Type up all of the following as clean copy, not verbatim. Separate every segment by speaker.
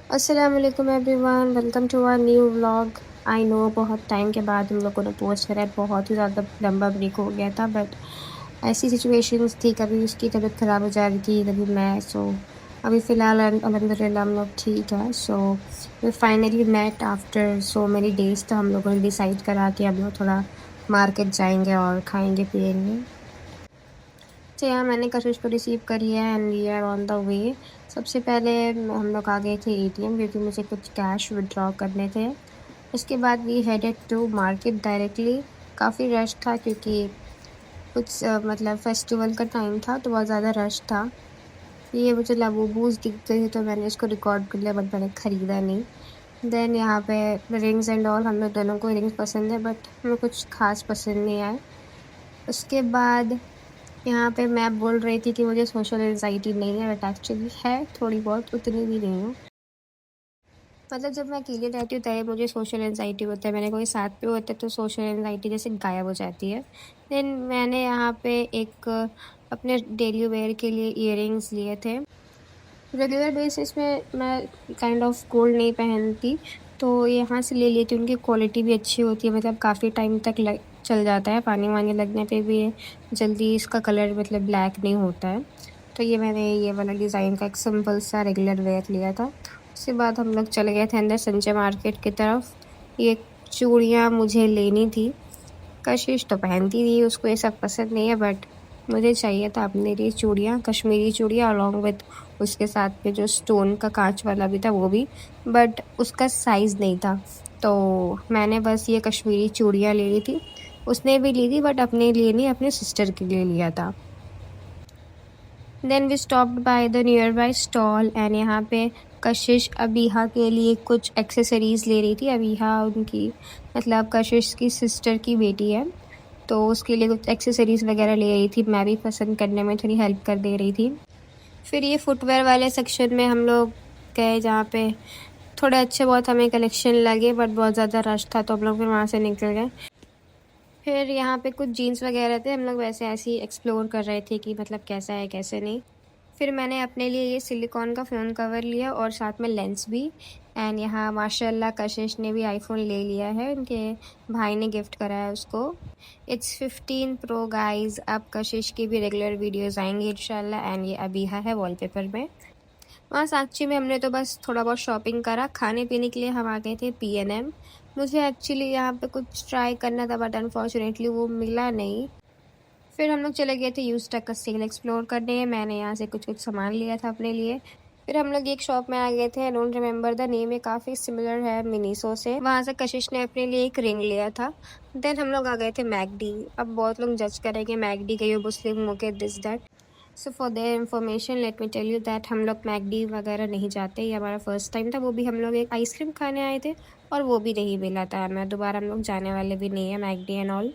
Speaker 1: अस्सलाम वालेकुम everyone, welcome to our new vlog. I know बहुत टाइम के बाद हम लोगों ने पोस्ट करा है, बहुत ही ज़्यादा लंबा ब्रेक हो गया था, बट ऐसी सिचुएशंस थी, कभी उसकी तबीयत ख़राब हो जा रही थी, कभी मैं। सो अभी फ़िलहाल अल्हम्दुलिल्लाह हम लोग ठीक है। So we finally met after so many days. तो हम लोगों ने डिसाइड करा कि हम लोग थोड़ा मार्केट जाएंगे और खाएंगे पियेंगे। तो यहाँ मैंने कशिश को रिसीव करी है and we are on the way. सबसे पहले हम लोग आ गए थे एटीएम, क्योंकि मुझे कुछ कैश विड्रॉ करने थे। उसके बाद we headed to market directly. काफ़ी रश था, क्योंकि कुछ मतलब फेस्टिवल का टाइम था, तो बहुत ज़्यादा रश था। ये मुझे लाबूबूज दिख गए थे, तो मैंने इसको रिकॉर्ड कर लिया, बट मैंने ख़रीदा नहीं। देन यहाँ पे रिंग्स एंड ऑल, हम लोग दोनों को रिंग्स पसंद है, बट हमें कुछ ख़ास पसंद नहीं आए। उसके बाद यहाँ पे मैं बोल रही थी कि मुझे सोशल एंग्जाइटी नहीं है, बट एक्चुअली है थोड़ी बहुत, उतनी भी नहीं है। मतलब जब मैं अकेले रहती हूँ तब मुझे सोशल एंग्जाइटी होता है, मेरे कोई साथ पे होता है तो सोशल एंग्जाइटी जैसे गायब हो जाती है। देन मैंने यहाँ पे एक अपने डेली वेयर के लिए ईयरिंग्स लिए थे। रेगुलर बेसिस में मैं काइंड ऑफ गोल्ड नहीं पहनती, तो यहाँ से ले लेती हूँ। उनकी क्वालिटी भी अच्छी होती है, मतलब काफ़ी टाइम तक लग चल जाता है, पानी वानी लगने पे भी जल्दी इसका कलर मतलब ब्लैक नहीं होता है। तो ये मैंने ये वाला डिज़ाइन का एक सिंपल सा रेगुलर वेयर लिया था। उसके बाद हम लोग चले गए थे अंदर संजय मार्केट की तरफ। ये चूड़ियाँ मुझे लेनी थी। कशिश तो पहनती थी, उसको ये सब पसंद नहीं है, बट मुझे चाहिए था अपने लिए चूड़ियाँ, कश्मीरी चूड़ियाँ अलॉन्ग विथ उसके साथ में जो स्टोन का काँच वाला भी था वो भी, बट उसका साइज़ नहीं था। तो मैंने बस ये कश्मीरी चूड़ियाँ ले ली थी। उसने भी ली थी, बट अपने लिए नहीं, अपने सिस्टर के लिए लिया था। Then we stopped by the nearby stall and यहाँ पे कशिश अबीहा के लिए कुछ एक्सेसरीज़ ले रही थी। अबीहा उनकी मतलब कशिश की सिस्टर की बेटी है, तो उसके लिए कुछ एक्सेसरीज़ वगैरह ले रही थी। मैं भी पसंद करने में थोड़ी हेल्प कर दे रही थी। फिर ये फुटवेयर वाले सेक्शन में हम लोग गए, जहाँ पे थोड़े अच्छे बहुत हमें कलेक्शन लगे, बट बहुत ज़्यादा रश था, तो हम लोग फिर वहाँ से निकल गए। फिर यहाँ पे कुछ जीन्स वगैरह थे, हम लोग वैसे ऐसे ही एक्सप्लोर कर रहे थे कि मतलब कैसा है कैसे नहीं। फिर मैंने अपने लिए ये सिलिकॉन का फ़ोन कवर लिया और साथ में लेंस भी। एंड यहाँ माशाल्लाह कशिश ने भी आईफ़ोन ले लिया है, उनके भाई ने गिफ्ट करा है उसको। It's 15 pro guys. अब कशिश की भी रेगुलर वीडियोस आएंगी इंशाल्लाह। एंड ये अबीहा है वॉलपेपर में। वहाँ साक्षी में हमने तो बस थोड़ा बहुत शॉपिंग करा। खाने पीने के लिए हम आ गए थे P&M। मुझे एक्चुअली यहाँ पे कुछ ट्राई करना था, बट अनफॉर्चुनेटली वो मिला नहीं। फिर हम लोग चले गए थे यूज तक का सेल एक्सप्लोर करने। मैंने यहाँ से कुछ कुछ सामान लिया था अपने लिए। फिर हम लोग एक शॉप में आ गए थे, I don't remember the name, ये काफ़ी सिमिलर है मिनीसो से। वहाँ से कशिश ने अपने लिए एक रिंग लिया था। देन हम लोग आ गए थे मैकडी। अब बहुत लोग जज करेंगे मैकडी गई हो मुस्लिम हो के this that. So for their information let me tell you that हम लोग मैकडी वगैरह नहीं जाते, ये हमारा फर्स्ट टाइम था। वो भी हम लोग एक आइसक्रीम खाने आए थे और वो भी नहीं मिला था हमें। दोबारा हम लोग जाने वाले भी नहीं है मैकडी एंड ऑल।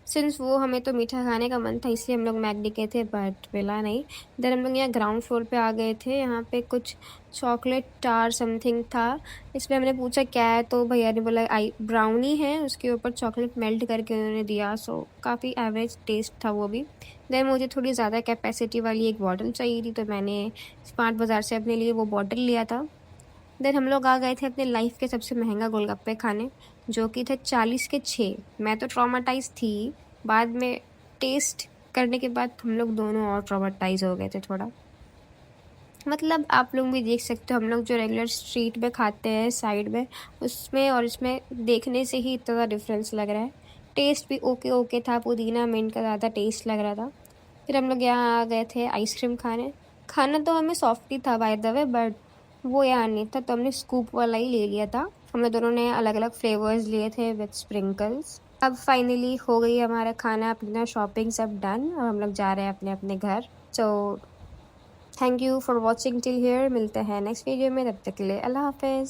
Speaker 1: सिंस वो हमें तो मीठा खाने का मन था, इसलिए हम लोग मैकडी गए थे, बट मिला नहीं। देन हम लोग यहाँ ग्राउंड फ्लोर पे आ गए थे। यहाँ पे कुछ चॉकलेट टार समथिंग था। इसमें हमने पूछा क्या है, तो भैया ने बोला आई ब्राउनी है, उसके ऊपर चॉकलेट मेल्ट करके उन्होंने दिया। सो काफ़ी एवरेज टेस्ट था वो भी। देन मुझे थोड़ी ज़्यादा कैपेसिटी वाली एक बॉटल चाहिए थी, तो मैंने स्मार्ट बाज़ार से अपने लिए वो बॉटल लिया था। देन हम लोग आ गए थे अपने लाइफ के सबसे महंगा गोलगप्पे खाने, जो कि थे 40 के 6। मैं तो ट्रॉमाटाइज थी, बाद में टेस्ट करने के बाद हम लोग दोनों और ट्रॉमाटाइज हो गए थे थोड़ा। मतलब आप लोग भी देख सकते हो, हम लोग जो रेगुलर स्ट्रीट में खाते हैं साइड में, उसमें और इसमें देखने से ही इतना डिफरेंस लग रहा है। टेस्ट भी ओके ओके था, पुदीना मिंट का ज़्यादा टेस्ट लग रहा था। फिर हम लोग यहाँ आ गए थे आइसक्रीम खाने। खाना तो हमें सॉफ्ट ही था बाय द वे, बट वो यहाँ नहीं था, तो हमने स्कूप वाला ही ले लिया था। हम लोग दोनों ने अलग अलग फ्लेवर्स लिए थे विद स्प्रिंकल्स। अब फाइनली हो गई हमारा खाना पीना शॉपिंग सब डन, और हम लोग जा रहे हैं अपने अपने घर। So thank you for watching till here. मिलते हैं नेक्स्ट वीडियो में, तब तक के लिए अल्लाह हाफिज़।